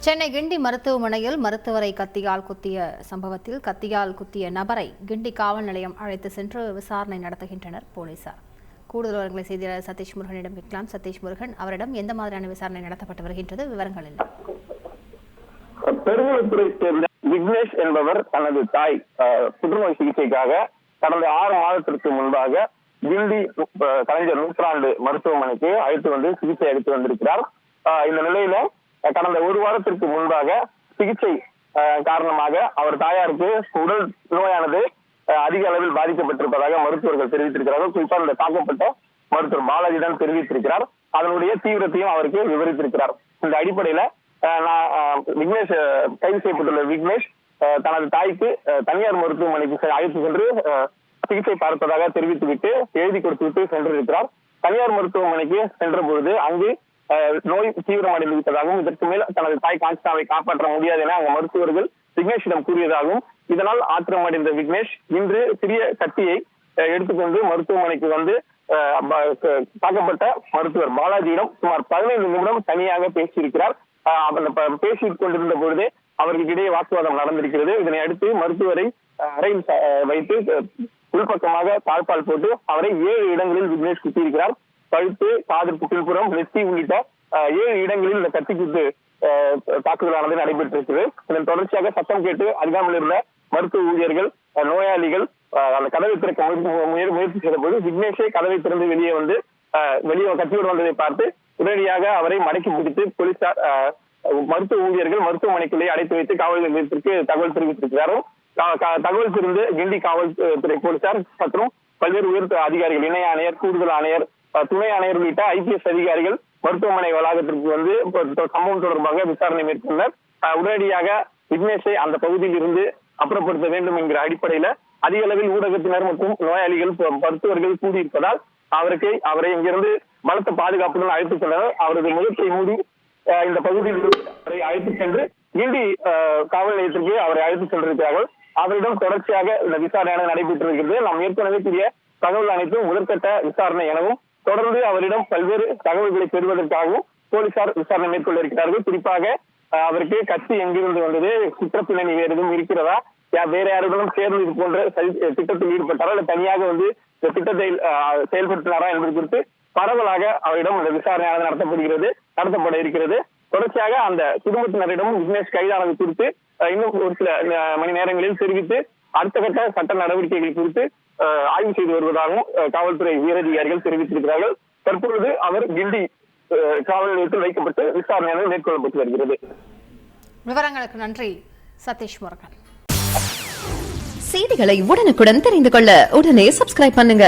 சென்னை கிண்டி மருத்துவமனையில் மருத்துவரை கத்தியால் குத்திய சம்பவத்தில் கத்தியால் குத்திய நபரை கிண்டி காவல் நிலையம் அழைத்து சென்று விசாரணை நடத்துகின்றனர் போலீசார். கூடுதல் விவரங்களை செய்தியாளர் சதீஷ் முருகனிடம் கேட்கலாம். சதீஷ் முருகன், அவரிடம் எந்த மாதிரியான விசாரணை நடத்தப்பட்டு வருகின்றது, விவரங்கள் என்ன? பெருங்குளத்துறை சேர்ந்த விக்னேஷ் என்பவர் தனது தாய் புற்றுநோய் சிகிச்சைக்காக கடந்த 6 மாதத்திற்கு முன்பாக கிண்டி கலைஞர் நூற்றாண்டு மருத்துவமனைக்கு அழைத்து வந்து சிகிச்சை அளித்து வந்திருக்கிறார். இந்த நிலையில கடந்த 1 வாரத்திற்கு முன்பாக சிகிச்சை காரணமாக அவர் தாயாருக்கு உடல் நோயானது அதிக அளவில் பாதிக்கப்பட்டிருப்பதாக மருத்துவர்கள் தெரிவித்திருக்கிறார்கள். குறிப்பாக இந்த தாக்கப்பட்ட மருத்துவர் பாலாஜிதான் தெரிவித்திருக்கிறார். அதனுடைய தீவிரத்தையும் அவருக்கு விவரித்திருக்கிறார். இந்த அடிப்படையில விக்னேஷ் கைது செய்யப்பட்டுள்ள விக்னேஷ் தனது தாய்க்கு தனியார் மருத்துவமனைக்கு அழைத்து சென்று சிகிச்சை பார்ப்பதாக தெரிவித்துவிட்டு எழுதி கொடுத்துவிட்டு சென்றிருக்கிறார். தனியார் மருத்துவமனைக்கு சென்ற பொழுது அங்கு நோய் தீவிரமடைந்து விட்டதாகவும் இதற்கு மேல் தனது தாய் காஞ்சனாவை காப்பாற்ற முடியாது என அங்க மருத்துவர்கள் விக்னேஷிடம் கூறியதாகவும், இதனால் ஆத்திரமடைந்த விக்னேஷ் இன்று சிறிய கத்தியை எடுத்துக்கொண்டு மருத்துவமனைக்கு வந்து தாக்கப்பட்ட மருத்துவர் பாலாஜியிடம் சுமார் 15 நிமிடம் தனியாக பேசியிருக்கிறார். பேசிக் கொண்டிருந்த பொழுதே அவர்களுக்கு இடையே வாக்குவாதம் நடந்திருக்கிறது. இதனை அடுத்து மருத்துவரை அறையில் வைத்து உள்பக்கமாக தாழ்பால் போட்டு அவரை 7 இடங்களில் விக்னேஷ் குத்தியிருக்கிறார். கழுத்து, காதற்கு பின்புறம், நெத்தி உள்ளிட்ட 7 இடங்களில் இந்த கத்தி குத்து தாக்குதலானது நடைபெற்றிருக்கிறது. இதன் தொடர்ச்சியாக சத்தம் கேட்டு அருகாமையில் இருந்த மருத்துவ ஊழியர்கள், நோயாளிகள் அந்த கதவை திறக்க முயற்சி செய்த போது விக்னேஷே கதவை திறந்து வெளியே கத்தியோடு வந்ததை பார்த்து உடனடியாக அவரை மடக்கி பிடித்து போலீசார் மருத்துவ ஊழியர்கள் மருத்துவமனைக்குள்ளே அடைத்து வைத்து காவல் நிலையத்திற்கு தகவல் தெரிவித்திருக்கிறார்கள். தகவல் தெரிந்து கிண்டி காவல்துறை போலீசார் மற்றும் பல்வேறு உயர் அதிகாரிகள், இணை ஆணையர், கூடுதல் ஆணையர், துணை ஆணையர் உள்ளிட்ட IPS அதிகாரிகள் மருத்துவமனை வளாகத்திற்கு வந்து சம்பவம் தொடர்பாக விசாரணை மேற்கொண்டனர். உடனடியாக விக்னேஷை அந்த பகுதியில் இருந்து அப்புறப்படுத்த வேண்டும் என்கிற அடிப்படையில அதிக அளவில் ஊடகத்தினர் மற்றும் நோயாளிகள், மருத்துவர்கள் கூடியிருப்பதால் அவரை இங்கிருந்து பலத்த பாதுகாப்புடன் அழைத்துச் சென்றனர். அவரது முகத்தை மூடி இந்த பகுதியில் அவரை அழைத்துச் சென்று கிண்டி காவல் நிலையத்திற்கு அவரை அழைத்துச் சென்றிருக்கிறார்கள். அவரிடம் தொடர்ச்சியாக இந்த விசாரணை நடைபெற்றிருக்கிறது. நாம் ஏற்கனவே கூறிய தகவல் அனைத்தும் முதற்கட்ட விசாரணை எனவும் தொடர்ந்து அவரிடம் பல்வேறு தகவல்களை பெறுவதற்காகவும் போலீசார் விசாரணை மேற்கொள்ள இருக்கிறார்கள். குறிப்பாக அவருக்கு கட்சி எங்கிருந்து வந்தது, குற்றப்பின்னணி வேறு எதுவும் இருக்கிறதா, வேற யாருடனும் சேர்ந்து இது போன்ற திட்டத்தில் ஈடுபட்டாரா, இல்ல தனியாக வந்து இந்த திட்டத்தை செயல்படுத்தினாரா என்பது குறித்து பரவலாக அவரிடம் இந்த விசாரணையானது நடத்தப்பட இருக்கிறது. தொடர்ச்சியாக அந்த குடும்பத்தினரிடமும் விக்னேஷ் கைதானது குறித்து இன்னும் ஒரு சில மணி நேரங்களில் தெரிவித்து அடுத்த கட்ட சட்ட நடவடிக்கைகள் குறித்து ஆய்வு செய்து வருவதாகவும் காவல்துறை உயரதிகாரிகள் தெரிவித்திருக்கிறார்கள். தற்பொழுது அவர் கிண்டி காவல் நிலையத்தில் வைக்கப்பட்டு விசாரணையானது மேற்கொள்ளப்பட்டு வருகிறது. விவரங்களுக்கு நன்றி சதீஷ் முருகன். செய்திகளை உடனுக்குடன் தெரிந்து கொள்ள உடனே சப்ஸ்கிரைப் பண்ணுங்க.